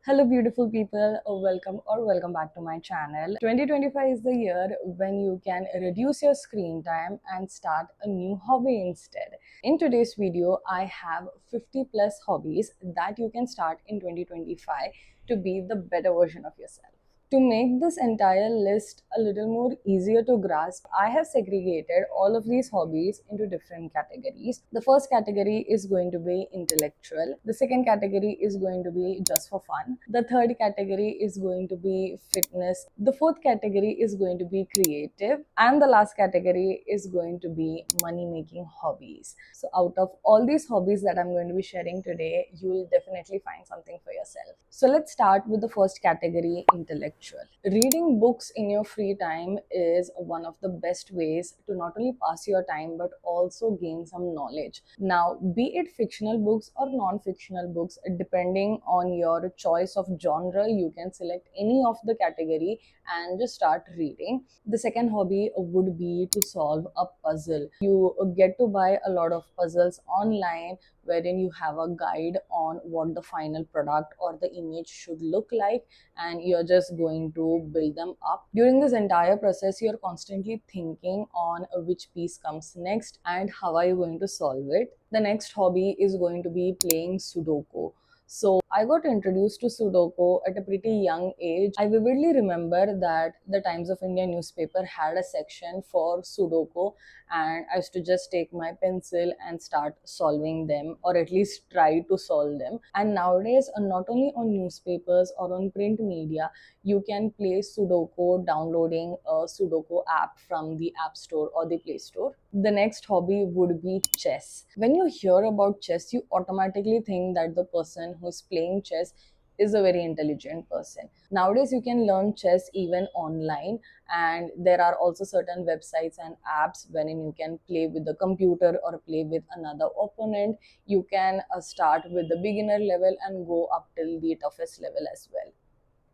Hello, beautiful people. Welcome back to my channel. 2025 is the year when you can reduce your screen time and start a new hobby instead. In today's video, I have 50 plus hobbies that you can start in 2025 to be the better version of yourself. To make this entire list a little more easier to grasp, I have segregated all of these hobbies into different categories. The first category is going to be intellectual. The second category is going to be just for fun. The third category is going to be fitness. The fourth category is going to be creative. And the last category is going to be money making hobbies. So, out of all these hobbies that I'm going to be sharing today, you will definitely find something for yourself. So, let's start with the first category, intellectual. Reading books in your free time is one of the best ways to not only pass your time but also gain some knowledge. Now, be it fictional books or non fictional books, depending on your choice of genre, you can select any of the category and just start reading. The second hobby would be to solve a puzzle. You get to buy a lot of puzzles online wherein you have a guide on what the final product or the image should look like, and you're just going to build them up. During this entire process, you're constantly thinking on which piece comes next and how are you going to solve it. The next hobby is going to be playing Sudoku. So I got introduced to Sudoku at a pretty young age. I vividly remember that the Times of India newspaper had a section for Sudoku, and I used to just take my pencil and start solving them, or at least try to solve them. And nowadays, not only on newspapers or on print media, you can play Sudoku downloading a Sudoku app from the App Store or the Play Store. The next hobby would be chess. When you hear about chess, you automatically think that the person who's playing chess is a very intelligent person. Nowadays, you can learn chess even online, and there are also certain websites and apps wherein you can play with the computer or play with another opponent. You can start with the beginner level and go up till the toughest level as well.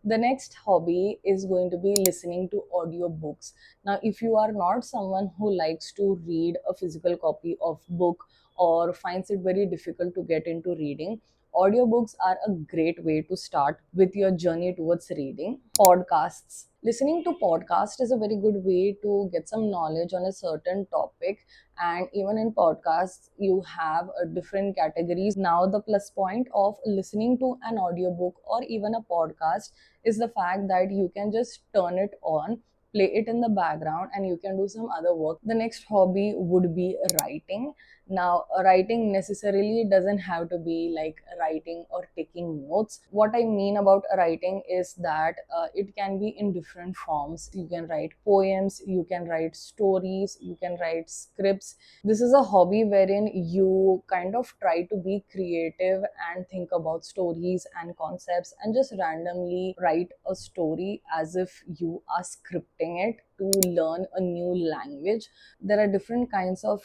The next hobby is going to be listening to audiobooks. Now, if you are not someone who likes to read a physical copy of book or finds it very difficult to get into reading, audiobooks are a great way to start with your journey towards reading. Podcasts. Listening to podcast is a very good way to get some knowledge on a certain topic, and even in podcasts you have different categories. Now, the plus point of listening to an audiobook or even a podcast is the fact that you can just turn it on, play it in the background, and you can do some other work. The next hobby would be writing. Now, writing necessarily doesn't have to be like writing or taking notes. What I mean about writing is that it can be in different forms. You can write poems, you can write stories, you can write scripts. This is a hobby wherein you kind of try to be creative and think about stories and concepts and just randomly write a story as if you are scripting it to learn a new language. There are different kinds of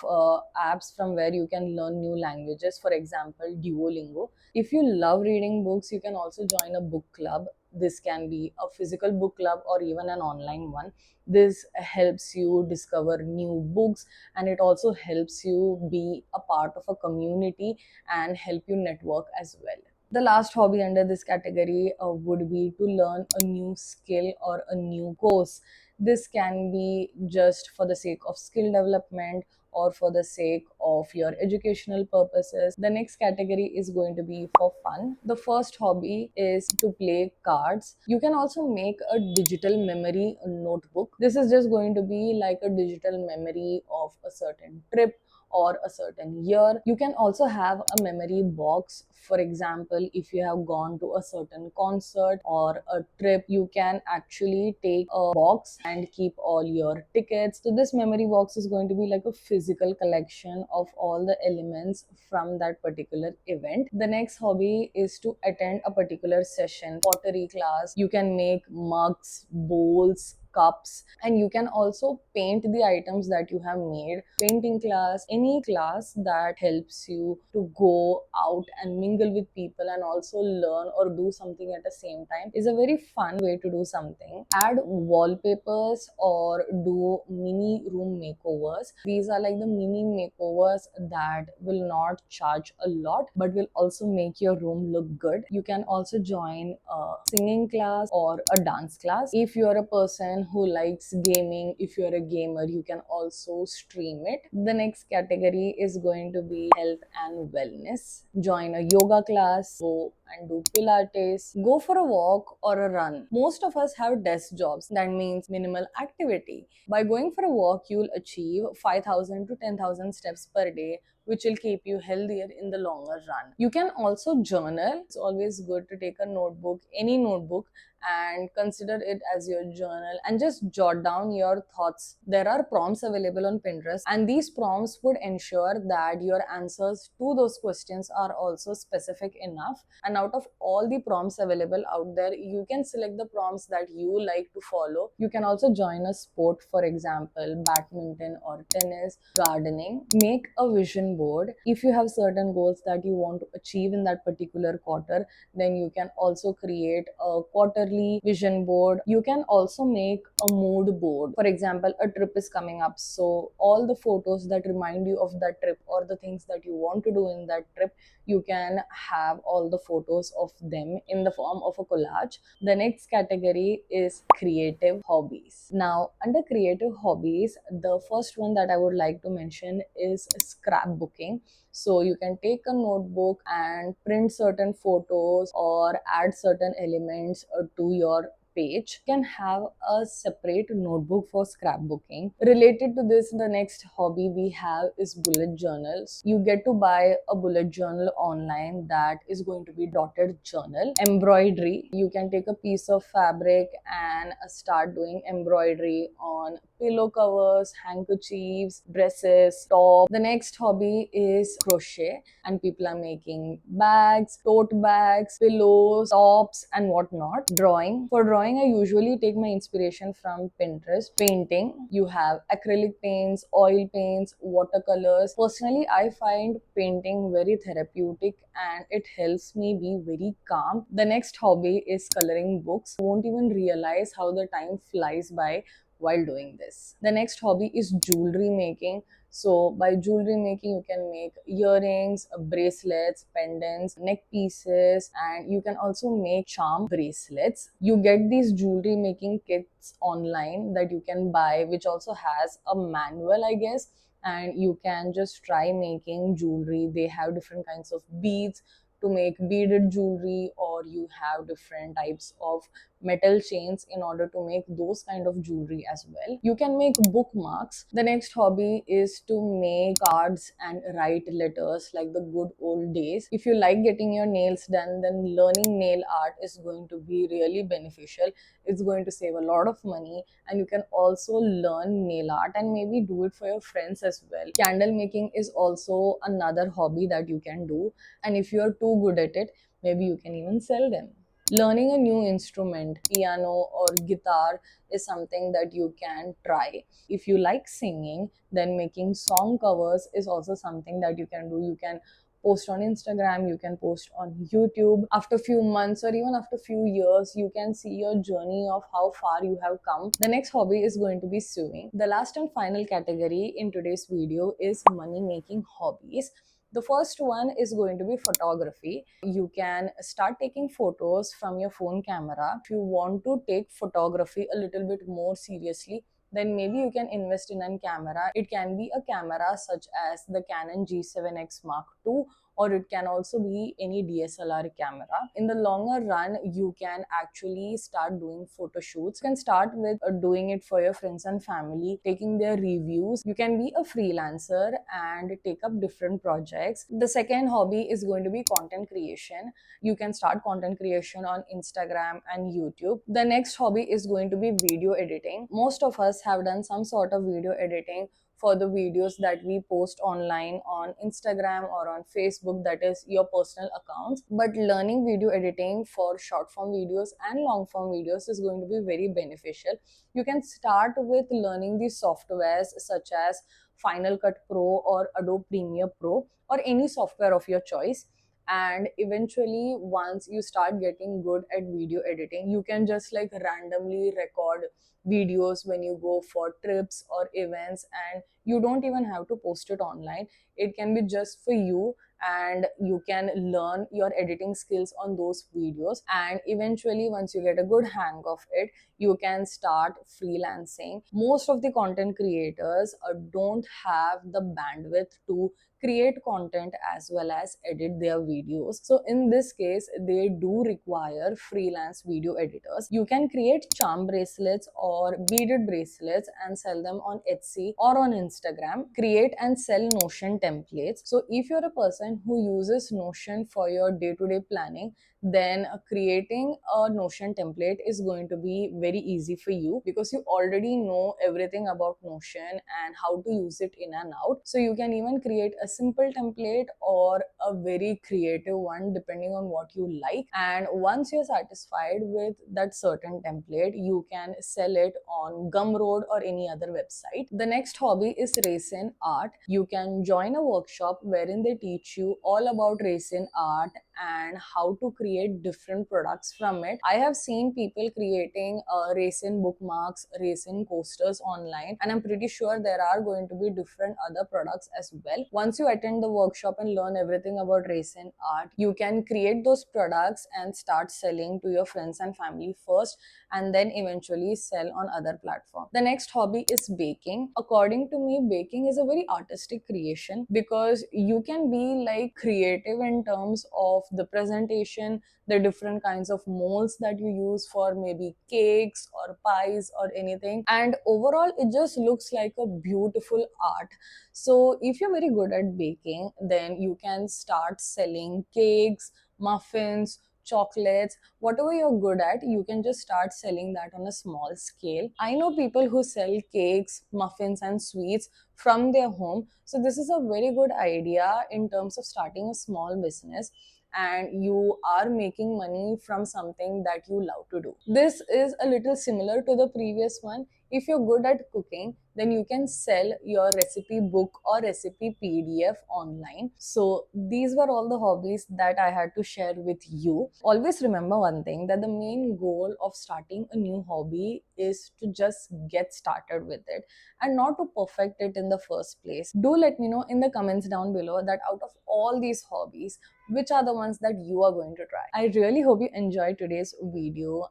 apps from where you can learn new languages. For example, Duolingo. If you love reading books, you can also join a book club. This can be a physical book club or even an online one. This helps you discover new books, and it also helps you be a part of a community and help you network as well. The last hobby under this category would be to learn a new skill or a new course. This can be just for the sake of skill development or for the sake of your educational purposes. The next category is going to be for fun. The first hobby is to play cards. You can also make a digital memory notebook. This is just going to be like a digital memory of a certain trip or a certain year. You can also have a memory box. For example, if you have gone to a certain concert or a trip, you can actually take a box and keep all your tickets. So this memory box is going to be like a physical collection of all the elements from that particular event. The next hobby is to attend a particular session, pottery class. You can make mugs, bowls, cups, and you can also paint the items that you have made. Painting class, any class that helps you to go out and mingle with people and also learn or do something at the same time, is a very fun way to do something. Add wallpapers or do mini room makeovers. These are like the mini makeovers that will not charge a lot but will also make your room look good. You can also join a singing class or a dance class. If you're a person who likes gaming, if you're a gamer, you can also stream it. The next category is going to be health and wellness. Join a yoga class, go and do Pilates, go for a walk or a run. Most of us have desk jobs. That means minimal activity. By going for a walk, you'll achieve 5,000 to 10,000 steps per day, which will keep you healthier in the longer run. You can also journal. It's always good to take a notebook, any notebook, and consider it as your journal and just jot down your thoughts. There are prompts available on Pinterest, and these prompts would ensure that your answers to those questions are also specific enough. And out of all the prompts available out there, you can select the prompts that you like to follow. You can also join a sport, for example, badminton or tennis, gardening. Make a vision board. If you have certain goals that you want to achieve in that particular quarter, then you can also create a quarterly vision board. You can also make a mood board. For example, a trip is coming up, so all the photos that remind you of that trip or the things that you want to do in that trip, you can have all the photos of them in the form of a collage. The next category is creative hobbies. Now, under creative hobbies, the first one that I would like to mention is scrapbooking. So you can take a notebook and print certain photos or add certain elements to your page. You can have a separate notebook for scrapbooking. Related to this, the next hobby we have is bullet journals. You get to buy a bullet journal online that is going to be dotted journal. Embroidery. You can take a piece of fabric and start doing embroidery on pillow covers, handkerchiefs, dresses, top. The next hobby is crochet, and people are making bags, tote bags, pillows, tops, and whatnot. Drawing. For drawing, I usually take my inspiration from Pinterest. Painting. You have acrylic paints, oil paints, watercolors. Personally, I find painting very therapeutic and it helps me be very calm. The next hobby is coloring books. You won't even realize how the time flies by while doing this. The next hobby is jewelry making. So by jewelry making, you can make earrings, bracelets, pendants, neck pieces, and you can also make charm bracelets. You get these jewelry making kits online that you can buy, which also has a manual, I guess, and you can just try making jewelry. They have different kinds of beads to make beaded jewelry, or you have different types of metal chains in order to make those kind of jewelry as well. You can make bookmarks. The next hobby is to make cards and write letters like the good old days. If you like getting your nails done, then learning nail art is going to be really beneficial. It's going to save a lot of money, and you can also learn nail art and maybe do it for your friends as well. Candle making is also another hobby that you can do, and if you are too good at it, maybe you can even sell them. Learning a new instrument, piano or guitar, is something that you can try. If you like singing, then making song covers is also something that you can do. You can post on Instagram, you can post on YouTube. After few months or even after few years, you can see your journey of how far you have come. The next hobby is going to be sewing. The last and final category in today's video is money making hobbies. The first one is going to be photography. You can start taking photos from your phone camera. If you want to take photography a little bit more seriously, then maybe you can invest in a camera. It can be a camera such as the Canon G7X Mark II, or it can also be any DSLR camera. In the longer run, you can actually start doing photo shoots. You can start with doing it for your friends and family, taking their reviews. You can be a freelancer and take up different projects. The second hobby is going to be content creation. You can start content creation on Instagram and YouTube. The next hobby is going to be video editing. Most of us have done some sort of video editing for the videos that we post online on Instagram or on Facebook, that is your personal accounts. But learning video editing for short form videos and long form videos is going to be very beneficial. You can start with learning the softwares such as Final Cut Pro or Adobe Premiere Pro or any software of your choice. And eventually, once you start getting good at video editing, you can just like randomly record videos when you go for trips or events, and you don't even have to post it online. It can be just for you, and you can learn your editing skills on those videos. And eventually, once you get a good hang of it, you can start freelancing. Most of the content creators don't have the bandwidth to create content as well as edit their videos. So in this case, they do require freelance video editors. You can create charm bracelets or beaded bracelets and sell them on Etsy or on Instagram. Create and sell Notion templates. So if you're a person who uses Notion for your day-to-day planning, then creating a Notion template is going to be very easy for you, because you already know everything about Notion and how to use it in and out. So you can even create a simple template or a very creative one depending on what you like. And once you're satisfied with that certain template, you can sell it on Gumroad or any other website. The next hobby is resin art. You can join a workshop wherein they teach you all about resin art and how to create different products from it. I have seen people creating resin bookmarks, resin coasters online, and I'm pretty sure there are going to be different other products as well. Once you attend the workshop and learn everything about resin art, you can create those products and start selling to your friends and family first, and then eventually sell on other platforms. The next hobby is baking. According to me, baking is a very artistic creation, because you can be like creative in terms of the presentation, the different kinds of molds that you use for maybe cakes or pies or anything, and overall it just looks like a beautiful art. So if you're very good at baking, then you can start selling cakes, muffins, chocolates, whatever you're good at. You can just start selling that on a small scale. I know people who sell cakes, muffins and sweets from their home. So this is a very good idea in terms of starting a small business, and you are making money from something that you love to do. This is a little similar to the previous one. If you're good at cooking, then you can sell your recipe book or recipe PDF online. So these were all the hobbies that I had to share with you. Always remember one thing, that the main goal of starting a new hobby is to just get started with it and not to perfect it in the first place. Do let me know in the comments down below that out of all these hobbies, which are the ones that you are going to try. I really hope you enjoyed today's video,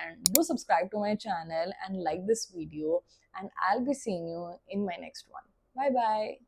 and do subscribe to my channel and like this video, and I'll be seeing you in my next one. Bye bye.